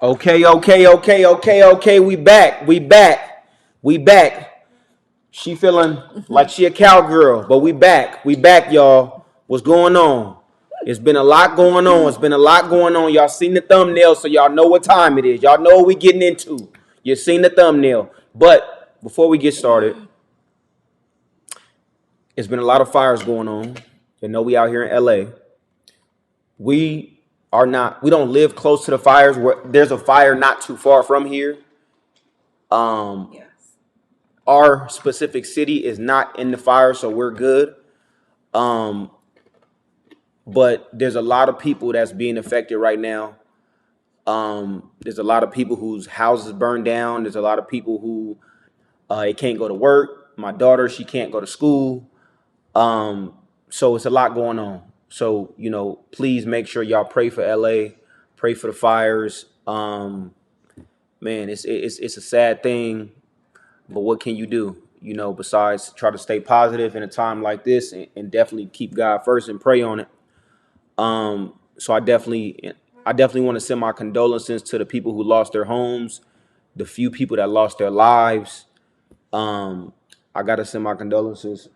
Okay. We back. She feeling like she a cowgirl, but we back. We back, y'all. What's going on? It's been a lot going on. Y'all seen the thumbnail, so y'all know what time it is. Y'all know what we getting into. You seen the thumbnail. But before we get started, it's been a lot of fires going on. You know we out here in LA. We we don't live close to the fires. There's a fire not too far from here. Yes. Our specific city is not in the fire, so we're good. Um, but there's a lot of people that's being affected right now. There's a lot of people whose houses burned down. There's a lot of people who they can't go to work. My daughter, she can't go to school. Um, so it's a lot going on. So please make sure y'all pray for LA, pray for the fires. Man, it's a sad thing, but what can you do? Besides try to stay positive in a time like this, and definitely keep God first and pray on it. So I definitely want to send my condolences to the people who lost their homes, the few people that lost their lives. Um, I gotta send my condolences.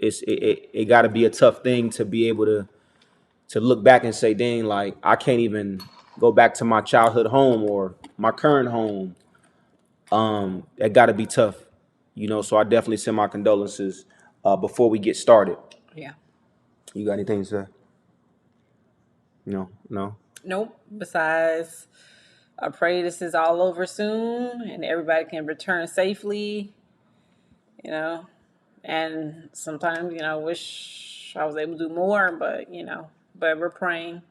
It got to be a tough thing to be able to look back and say, dang, like I can't even go back to my childhood home or my current home. That got to be tough. So I definitely send my condolences before we get started. Yeah. You got anything to say? No. Nope. Besides, I pray this is all over soon and everybody can return safely, you know. And sometimes, wish I was able to do more, but we're praying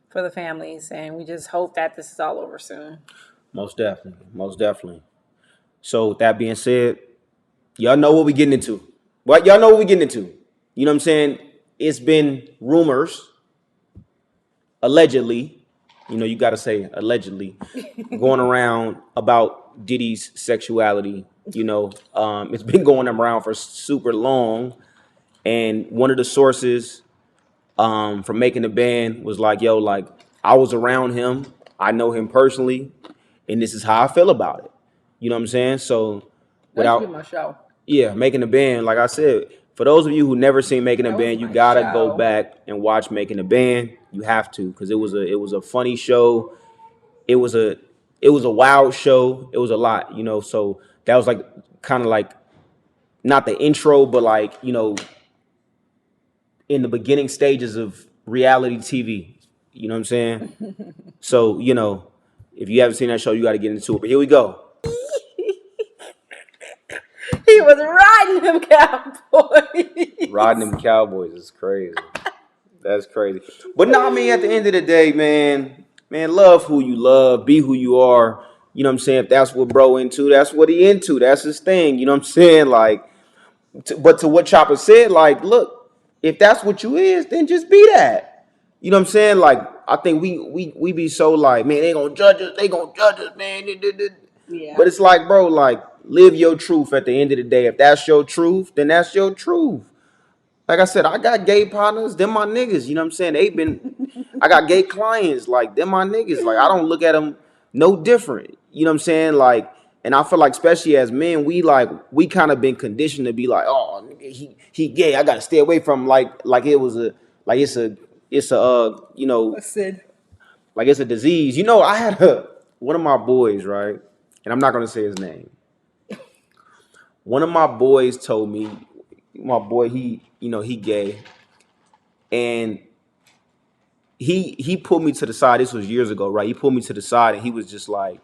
for the families and we just hope that this is all over soon. Most definitely. Most definitely. So with that being said, y'all know what we getting into. What y'all know what we getting into. You know what I'm saying? It's been rumors, allegedly. You got to say allegedly, going around about Diddy's sexuality. It's been going around for super long, and one of the sources from making the band was like, "Yo, like I was around him, I know him personally, and this is how I feel about it." You know what I'm saying? So, That should be my without show. yeah, making the band, like I said, for those of you who never seen Making the That was Band, you my gotta go show. back and watch Making the Band. You have to, because it was a funny show. It was a wild show. It was a lot. So that was like kind of like not the intro, but like in the beginning stages of reality TV. You know what I'm saying? So if you haven't seen that show, you got to get into it. But here we go. He was riding them Riding cowboys. them Cowboys is crazy. That's crazy. But no, I mean, at the end of the day, man, love who you love, be who you are. You know what I'm saying? If that's what bro into, that's what he into. That's his thing. You know what I'm saying? Like, but to what Chopper said, like, look, if that's what you is, then just be that. You know what I'm saying? Like, I think we be so like, man, they gonna judge us, man. Yeah. But it's like, bro, like, live your truth at the end of the day. If that's your truth, then that's your truth. Like I said, I got gay partners, them my niggas. You know what I'm saying? I got gay clients, like them my niggas. Like I don't look at them no different. You know what I'm saying? Like, and I feel like especially as men, we kind of been conditioned to be like, oh, nigga, he gay. I gotta stay away from him like it was a like it's a Listen. like it's a disease. I had one of my boys, right? And I'm not gonna say his name. One of my boys told me, my boy, he gay, and he pulled me to the side. This was years ago, right? He pulled me to the side and he was just like,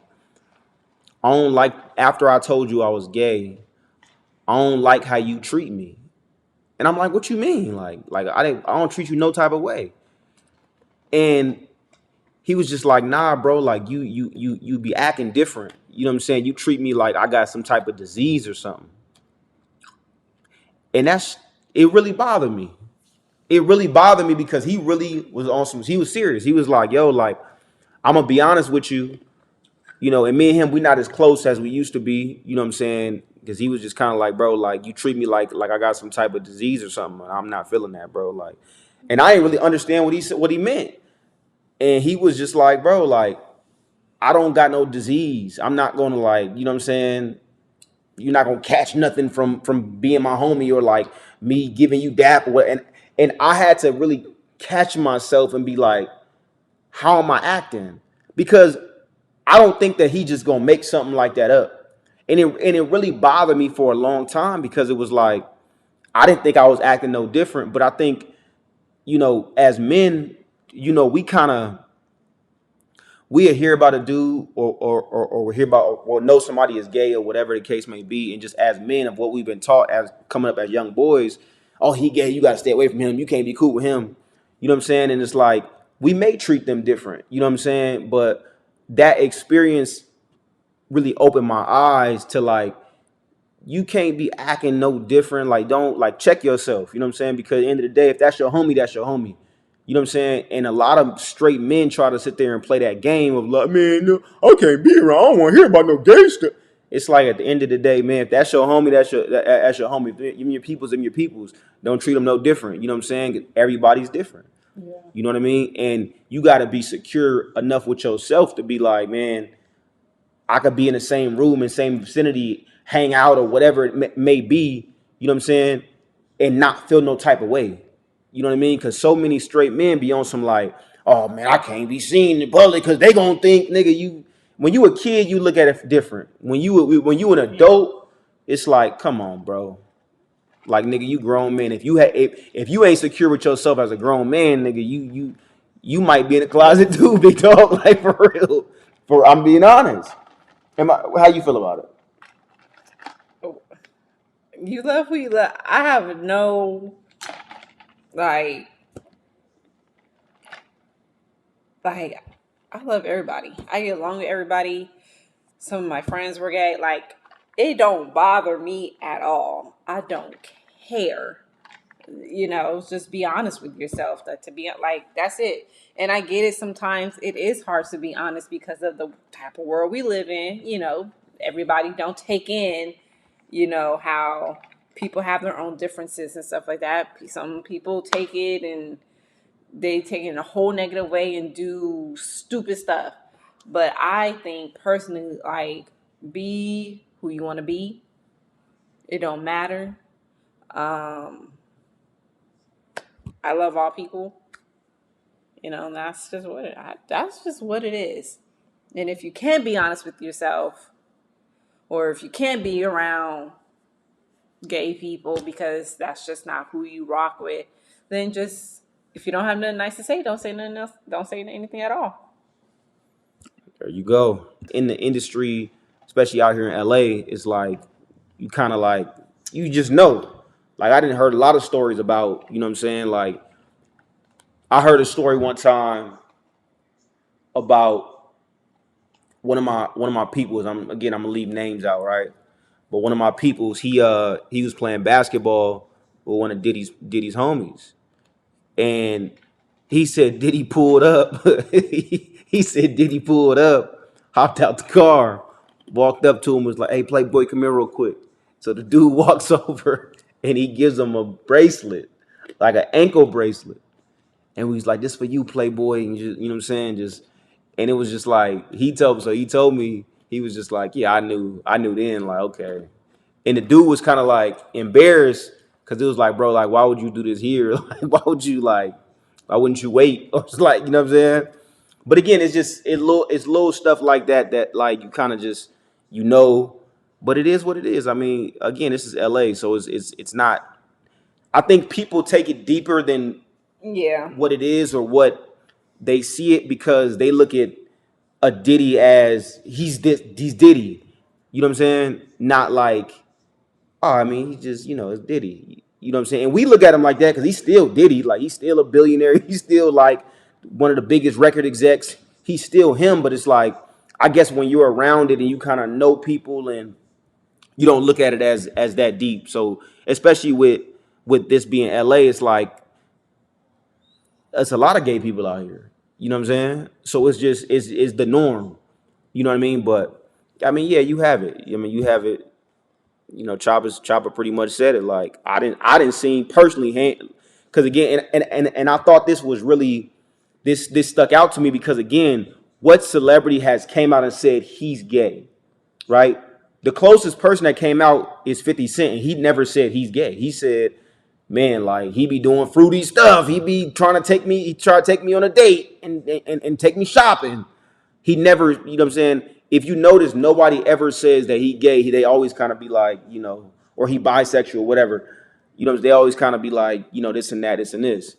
I don't like, after I told you I was gay, I don't like how you treat me. And I'm like, what you mean? Like I don't treat you no type of way. And he was just like, nah, bro, like you be acting different. You know what I'm saying? You treat me like I got some type of disease or something. And it really bothered me. It really bothered me because he really was on he was serious. He was like, yo, like, I'm gonna be honest with you. And me and him, we not as close as we used to be. You know what I'm saying? Because he was just kind of like, bro, like you treat me like I got some type of disease or something. And I'm not feeling that, bro. Like, and I didn't really understand what he said, what he meant. And he was just like, bro, like, I don't got no disease. I'm not gonna, like, you know what I'm saying? You're not gonna catch nothing from being my homie, or like me giving you dap or what. And I had to really catch myself and be like, how am I acting? Because I don't think that he just gonna make something like that up. And it really bothered me for a long time, because it was like, I didn't think I was acting no different. But I think, as men, we kind of, we hear about a dude, or we hear about, or know somebody is gay, or whatever the case may be, and just as men, of what we've been taught as coming up as young boys, oh, he gay, you got to stay away from him, you can't be cool with him, you know what I'm saying? And it's like, we may treat them different, you know what I'm saying? But that experience really opened my eyes to, like, you can't be acting no different. Like, don't, like, check yourself, you know what I'm saying? Because at the end of the day, if that's your homie, that's your homie. You know what I'm saying? And a lot of straight men try to sit there and play that game of, like, man, no, I can't be around. I don't want to hear about no gay stuff. It's like, at the end of the day, man, if that's your homie, that's your homie. Even your peoples and your peoples. Don't treat them no different. You know what I'm saying? Everybody's different. Yeah. You know what I mean? And you got to be secure enough with yourself to be like, man, I could be in the same room, in same vicinity, hang out, or whatever it may be, you know what I'm saying, and not feel no type of way. You know what I mean? Because so many straight men be on some, like, oh man, I can't be seen in public because they gonna think, nigga, you. When you a kid, you look at it different. When you an adult, it's like, come on, bro. Like, nigga, you grown man. If you ain't secure with yourself as a grown man, nigga, you might be in the closet too, big dog. Like, for real. For I'm being honest. How you feel about it? You love who you love. I have no, like, like I love everybody. I get along with everybody. Some of my friends were gay. Like, it don't bother me at all. I don't care. Just be honest with yourself. That to be like, that's it. And I get it. Sometimes it is hard to be honest because of the type of world we live in. Everybody don't take in, how people have their own differences and stuff like that. Some people take it and they take it in a whole negative way and do stupid stuff. But I think personally, like, be who you want to be. It don't matter. Um, I love all people. And that's just what it is. And if you can't be honest with yourself, or if you can't be around gay people because that's just not who you rock with, then just, if you don't have nothing nice to say, don't say nothing else. Don't say anything at all. There you go. In the industry, especially out here in LA, it's like, you kind of like, you just know. Like, I didn't heard a lot of stories about, you know what I'm saying? Like, I heard a story one time about one of my peoples. I'm gonna leave names out, right? But one of my peoples, he was playing basketball with one of Diddy's homies. And he said Diddy pulled up. He said Diddy pulled up, hopped out the car, walked up to him, was like, "Hey, Playboy, come here real quick." So the dude walks over and he gives him a bracelet, like an ankle bracelet. And he's like, "This for you, Playboy." And just, you know what I'm saying? And it was just like, he told me, he was just like, "Yeah, I knew then, like, okay." And the dude was kind of like embarrassed, because it was like, bro, like, why would you do this here? Like, why wouldn't you wait? Or it's like, you know what I'm saying? But again, it's little stuff like that, that, like, you kind of just, but it is what it is. I mean, again, this is LA, so it's not. I think people take it deeper than Yeah. what it is, or what they see it, because they look at a Diddy as he's Diddy. You know what I'm saying? Not like, oh, I mean, he just, it's Diddy. You know what I'm saying? And we look at him like that because he's still Diddy. Like, he's still a billionaire. He's still, like, one of the biggest record execs. He's still him. But it's like, I guess when you're around it and you kind of know people, and you don't look at it as that deep. So especially with this being LA, it's like, it's a lot of gay people out here. You know what I'm saying? So it's the norm. You know what I mean? But I mean, yeah, you have it. I mean, you have it. Chopper pretty much said it. Like, I didn't see personally, because again, and I thought this was really this stuck out to me because again, what celebrity has came out and said he's gay, right? The closest person that came out is 50 Cent, and he never said he's gay. He said, man, like he be doing fruity stuff. He be trying to take me, he try to take me on a date and take me shopping. He never, you know what I'm saying? If you notice, nobody ever says that he gay. They always kind of be like, you know, or he bisexual, whatever. You know, they always kind of be like, you know, this and that, this and this.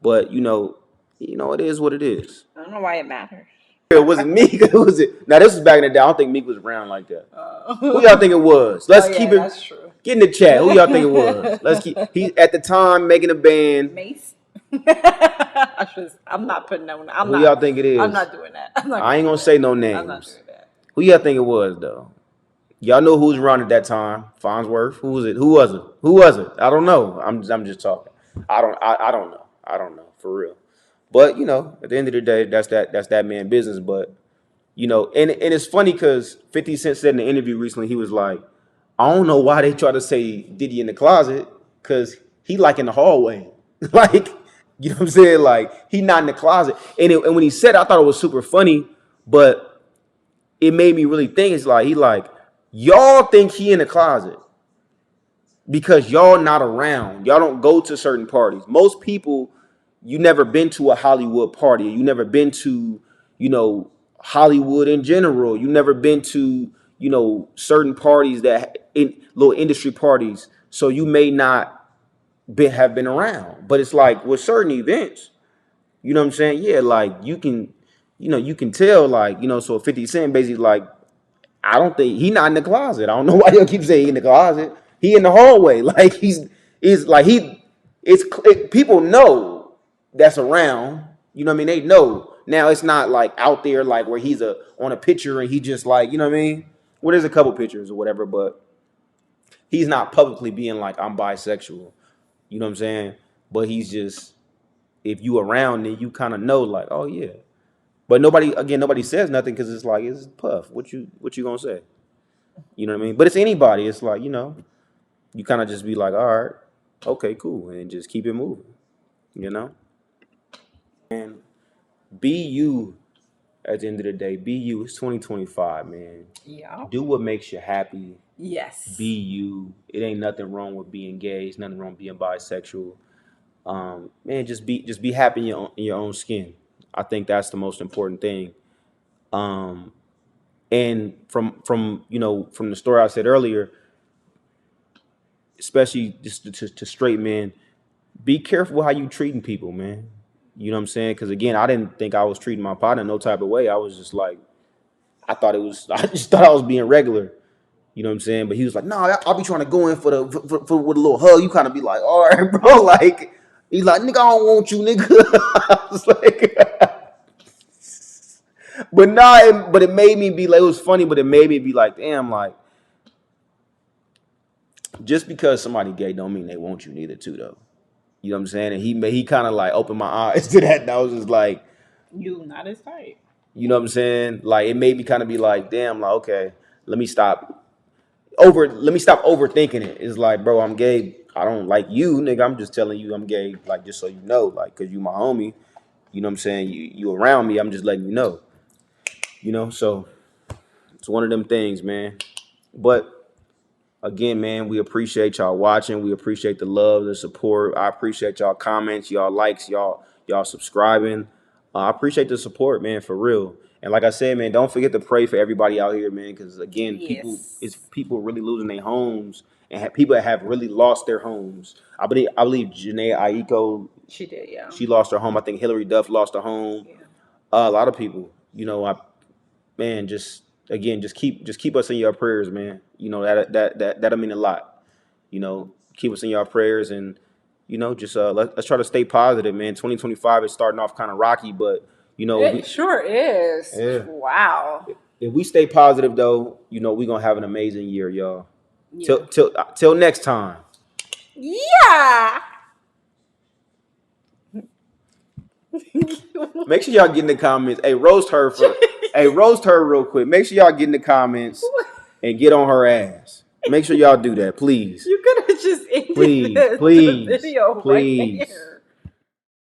But it is what it is. I don't know why it matters. It wasn't Meek. It was it. Now this was back in the day. I don't think Meek was around like that. Who y'all think it was? Let's keep it. That's true. Get in the chat. Who y'all think it was? Let's keep. He at the time making a band. Mace. I'm not putting that one. Who y'all think it is? I'm not doing that. I ain't gonna say no names. I'm not doing that. Who y'all think it was though? Y'all know who was around at that time? Farnsworth. Who was it? Who was it? Who was it? I don't know. I'm just talking. I don't know. I don't know for real. But at the end of the day, that's that man's business. But and it's funny because 50 Cent said in the interview recently, he was like, I don't know why they try to say Diddy in the closet because he like in the hallway, like you know what I'm saying, like he not in the closet. And when he said, I thought it was super funny, but it made me really think. It's like y'all think he in the closet because y'all not around. Y'all don't go to certain parties. Most people. You never been to a Hollywood party. You never been to, Hollywood in general. You never been to, certain parties little industry parties. So you may not have been around. But it's like with certain events, you know what I'm saying? Yeah, like you can tell, like, so 50 Cent basically like, I don't think he not in the closet. I don't know why y'all keep saying he in the closet. He in the hallway. Like people know that's around, you know what I mean? They know. Now it's not like out there like where he's on a picture and he just like, you know what I mean? Well, there's a couple pictures or whatever, but he's not publicly being like, I'm bisexual. You know what I'm saying? But he's just, if you around, then you kind of know like, oh yeah. But nobody says nothing because it's like, it's Puff. What you gonna say? You know what I mean? But it's anybody. It's like, you kind of just be like, all right, okay, cool. And just keep it moving, And be you at the end of the day. Be you. It's 2025, man. Yeah. Do what makes you happy. Yes. Be you. It ain't nothing wrong with being gay. It's nothing wrong with being bisexual. Man, just be happy in your own skin. I think that's the most important thing. And from the story I said earlier, especially just to straight men, be careful how you treating people, man. You know what I'm saying? Because again, I didn't think I was treating my partner no type of way. I was just like, I just thought I was being regular. You know what I'm saying? But he was like, no, I'll be trying to go in for with a little hug. You kind of be like, all right, bro. Like, he's like, nigga, I don't want you, nigga. I was like, but it made me be like, it was funny, but it made me be like, damn, like, just because somebody gay don't mean they want you neither too, though. You know what I'm saying? And he kind of like opened my eyes to that. And I was just like, you not as tight. You know what I'm saying? Like it made me kind of be like, damn, like, okay, let me stop overthinking it. It's like, bro, I'm gay. I don't like you, nigga. I'm just telling you I'm gay, like just so you know, like, cause you my homie. You know what I'm saying? You around me, I'm just letting you know. So it's one of them things, man. But again, man, we appreciate y'all watching. We appreciate the love, the support. I appreciate y'all comments, y'all likes, y'all subscribing. I appreciate the support, man, for real. And like I said, man, don't forget to pray for everybody out here, man, because again, people really losing their homes and people that have really lost their homes. I believe Janae Aiko, she did, yeah. She lost her home. I think Hillary Duff lost her home. Yeah. A lot of people, just keep us in your prayers, man. That'll mean a lot. Keep us in your prayers and let's try to stay positive, man. 2025 is starting off kind of rocky, but it sure is. Yeah. Wow. If we stay positive though, we're gonna have an amazing year, y'all. Yeah. Till next time. Yeah. Make sure y'all get in the comments. Hey, roast her real quick. Make sure y'all get in the comments and get on her ass. Make sure y'all do that, please. You could have just ended please, the video please. right there.